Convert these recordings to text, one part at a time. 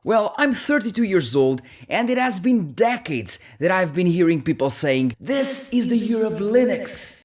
Well, I'm 32 years old, and it has been decades that I've been hearing people saying, "This is the year of Linux."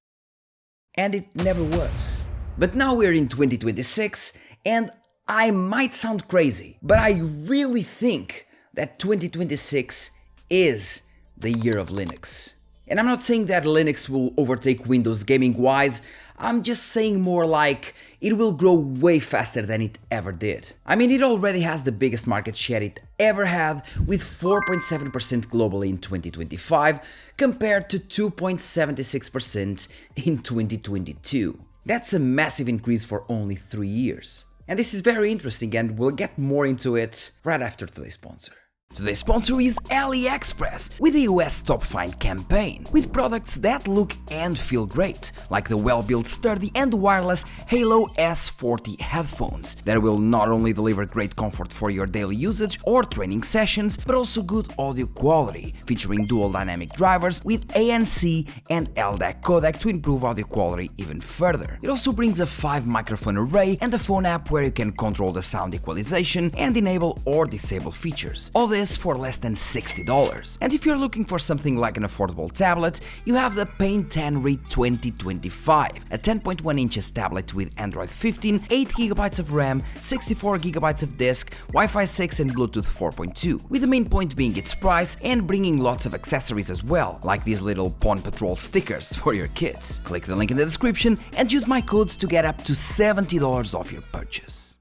And it never was. But now we're in 2026, and I might sound crazy, but I really think that 2026 is the year of Linux. And I'm not saying that Linux will overtake Windows gaming-wise, I'm just saying more like it will grow way faster than it ever did. I mean, it already has the biggest market share it ever had, with 4.7% globally in 2025, compared to 2.76% in 2022. That's a massive increase for only 3 years. And this is very interesting, and we'll get more into it right after today's sponsor. Today's sponsor is AliExpress, with a US top find campaign, with products that look and feel great, like the well-built, sturdy and wireless Halo S40 headphones that will not only deliver great comfort for your daily usage or training sessions, but also good audio quality, featuring dual dynamic drivers with ANC and LDAC codec to improve audio quality even further. It also brings a 5 microphone array and a phone app where you can control the sound equalization and enable or disable features. All this for less than $60. And if you're looking for something like an affordable tablet, you have the Paint Henry 2025, a 10.1 inches tablet with Android 15, 8GB of RAM, 64GB of disk, Wi-Fi 6 and Bluetooth 4.2, with the main point being its price and bringing lots of accessories as well, like these little Pawn Patrol stickers for your kids. Click the link in the description and use my codes to get up to $70 off your purchase.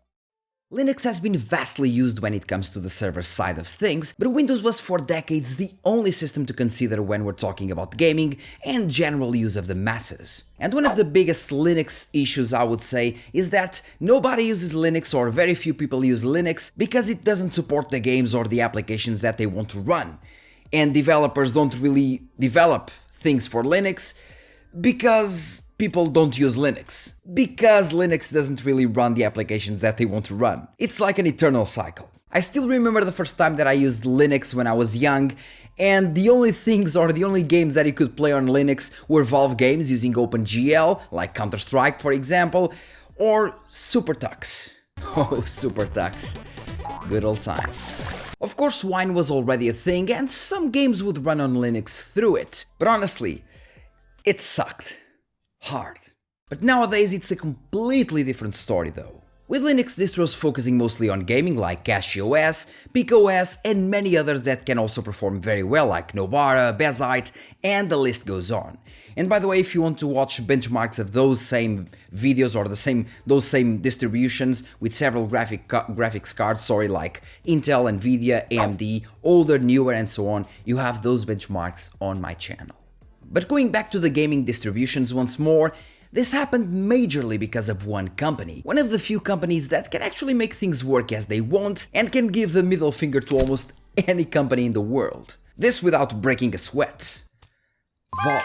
Linux has been vastly used when it comes to the server side of things, but Windows was for decades the only system to consider when we're talking about gaming and general use of the masses. And one of the biggest Linux issues, I would say, is that nobody uses Linux, or very few people use Linux, because it doesn't support the games or the applications that they want to run. And developers don't really develop things for Linux because people don't use Linux, because Linux doesn't really run the applications that they want to run. It's like an eternal cycle. I still remember the first time that I used Linux when I was young, and the only things or the only games that you could play on Linux were Valve games using OpenGL, like Counter-Strike for example, or SuperTux. Oh, SuperTux. Good old times. Of course, Wine was already a thing, and some games would run on Linux through it, but honestly, it sucked. Hard. But nowadays it's a completely different story though, with Linux distros focusing mostly on gaming like CashOS, PicOS and many others that can also perform very well like Novara, Bezite, and the list goes on. And by the way, if you want to watch benchmarks of those same videos or those same distributions with several graphics cards, like Intel, Nvidia, AMD, older, newer and so on, you have those benchmarks on my channel. But going back to the gaming distributions once more, this happened majorly because of one company, one of the few companies that can actually make things work as they want and can give the middle finger to almost any company in the world. This without breaking a sweat. Valve.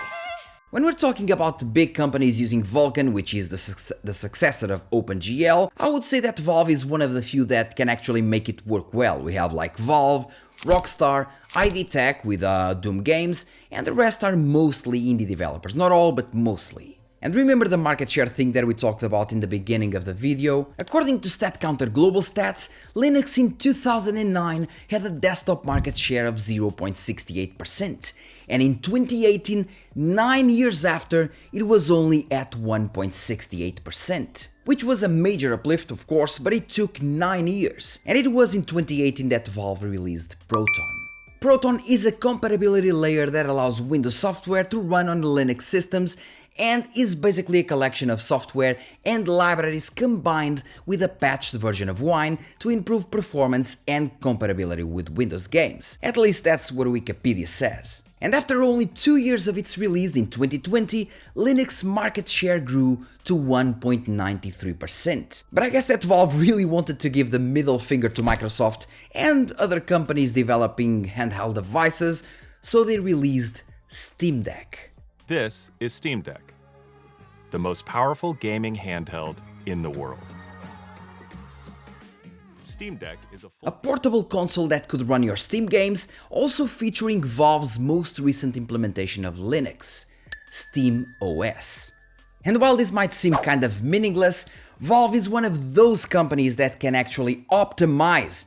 When we're talking about big companies using Vulkan, which is the successor of OpenGL, I would say that Valve is one of the few that can actually make it work well. We have like Valve, Rockstar, ID Tech with Doom Games, and the rest are mostly indie developers. Not all, but mostly. And remember the market share thing that we talked about in the beginning of the video? According to StatCounter Global Stats, Linux in 2009 had a desktop market share of 0.68%, and in 2018, 9 years after, it was only at 1.68%. Which was a major uplift of course, but it took 9 years, and it was in 2018 that Valve released Proton. Proton is a compatibility layer that allows Windows software to run on Linux systems and is basically a collection of software and libraries combined with a patched version of Wine to improve performance and compatibility with Windows games. At least that's what Wikipedia says. And after only 2 years of its release in 2020, Linux market share grew to 1.93%. But I guess that Valve really wanted to give the middle finger to Microsoft and other companies developing handheld devices, so they released Steam Deck. This is Steam Deck, the most powerful gaming handheld in the world. Steam Deck is a portable console that could run your Steam games, also featuring Valve's most recent implementation of Linux, SteamOS. And while this might seem kind of meaningless, Valve is one of those companies that can actually optimize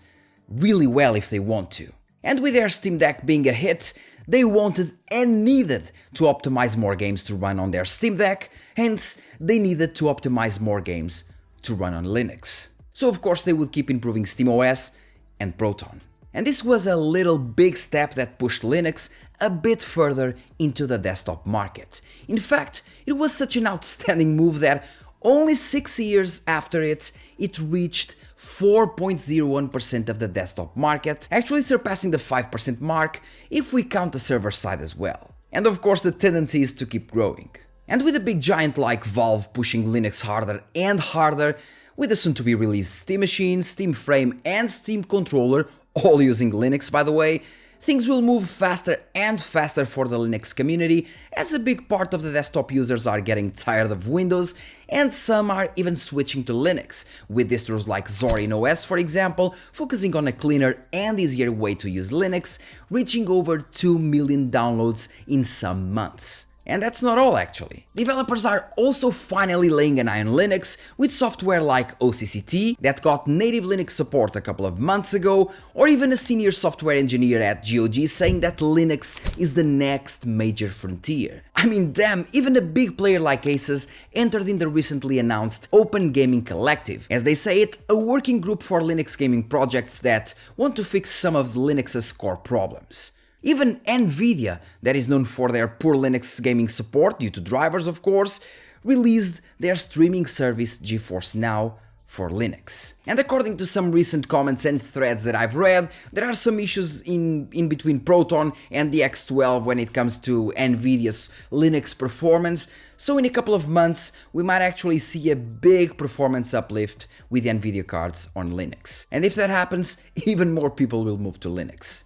really well if they want to. And with their Steam Deck being a hit, they wanted and needed to optimize more games to run on their Steam Deck, hence they needed to optimize more games to run on Linux. So of course they would keep improving SteamOS and Proton. And this was a little big step that pushed Linux a bit further into the desktop market. In fact, it was such an outstanding move that only 6 years after it reached 4.01% of the desktop market, actually surpassing the 5% mark if we count the server side as well. And of course the tendency is to keep growing. And with a big giant like Valve pushing Linux harder and harder, with the soon to be released Steam Machine, Steam Frame and Steam Controller, all using Linux by the way, things will move faster and faster for the Linux community, as a big part of the desktop users are getting tired of Windows and some are even switching to Linux, with distros like Zorin OS for example, focusing on a cleaner and easier way to use Linux, reaching over 2 million downloads in some months. And that's not all actually. Developers are also finally laying an eye on Linux with software like OCCT that got native Linux support a couple of months ago, or even a senior software engineer at GOG saying that Linux is the next major frontier. I mean damn, even a big player like Asus entered in the recently announced Open Gaming Collective, as they say it, a working group for Linux gaming projects that want to fix some of Linux's core problems. Even Nvidia, that is known for their poor Linux gaming support due to drivers of course, released their streaming service GeForce Now for Linux. And according to some recent comments and threads that I've read, there are some issues in between Proton and the X12 when it comes to Nvidia's Linux performance, so in a couple of months we might actually see a big performance uplift with Nvidia cards on Linux. And if that happens, even more people will move to Linux.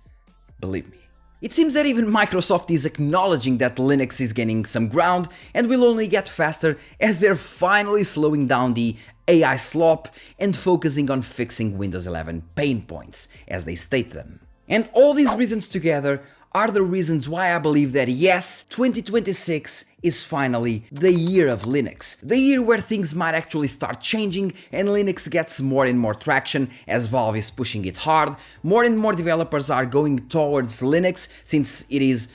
Believe me. It seems that even Microsoft is acknowledging that Linux is gaining some ground and will only get faster as they're finally slowing down the AI slop and focusing on fixing Windows 11 pain points, as they state them. And all these reasons together are the reasons why I believe that yes, 2026 is finally the year of Linux. The year where things might actually start changing and Linux gets more and more traction as Valve is pushing it hard. More and more developers are going towards Linux since it is,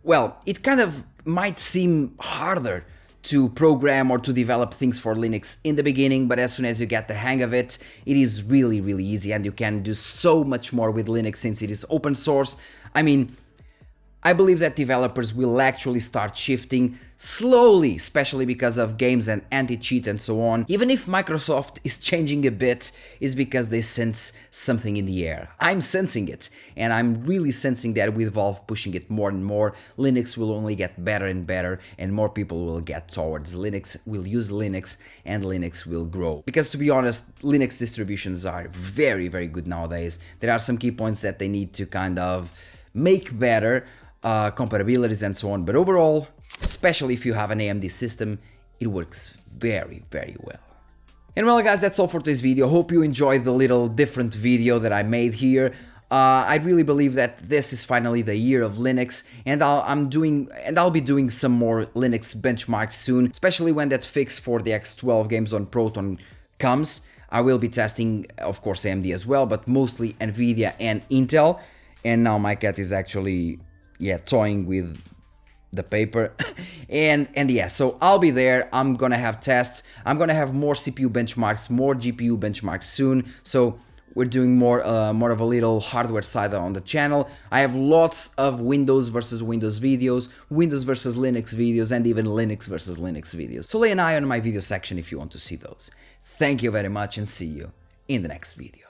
well, it kind of might seem harder to program or to develop things for Linux in the beginning, but as soon as you get the hang of it, it is really easy and you can do so much more with Linux since it is open source. I mean, I believe that developers will actually start shifting slowly, especially because of games and anti-cheat and so on. Even if Microsoft is changing a bit, is because they sense something in the air. I'm sensing it, and I'm really sensing that with Valve pushing it more and more, Linux will only get better and better, and more people will get towards Linux, will use Linux, and Linux will grow. Because to be honest, Linux distributions are very good nowadays. There are some key points that they need to kind of make better, compatibilities and so on, but overall, especially if you have an AMD system, it works very well. And well guys, that's all for today's video. Hope you enjoyed the little different video that I made here. I really believe that this is finally the year of Linux, and I'll be doing some more Linux benchmarks soon, especially when that fix for the X12 games on Proton comes. I will be testing, of course, AMD as well, but mostly Nvidia and Intel. And now my cat is actually toying with the paper and yeah, so I'll be there. I'm gonna have tests, I'm gonna have more CPU benchmarks, more GPU benchmarks soon, so we're doing more of a little hardware side on the channel. I have lots of Windows versus Windows videos, Windows versus Linux videos, and even Linux versus Linux videos, so lay an eye on my video section if you want to see those. Thank you very much and see you in the next video.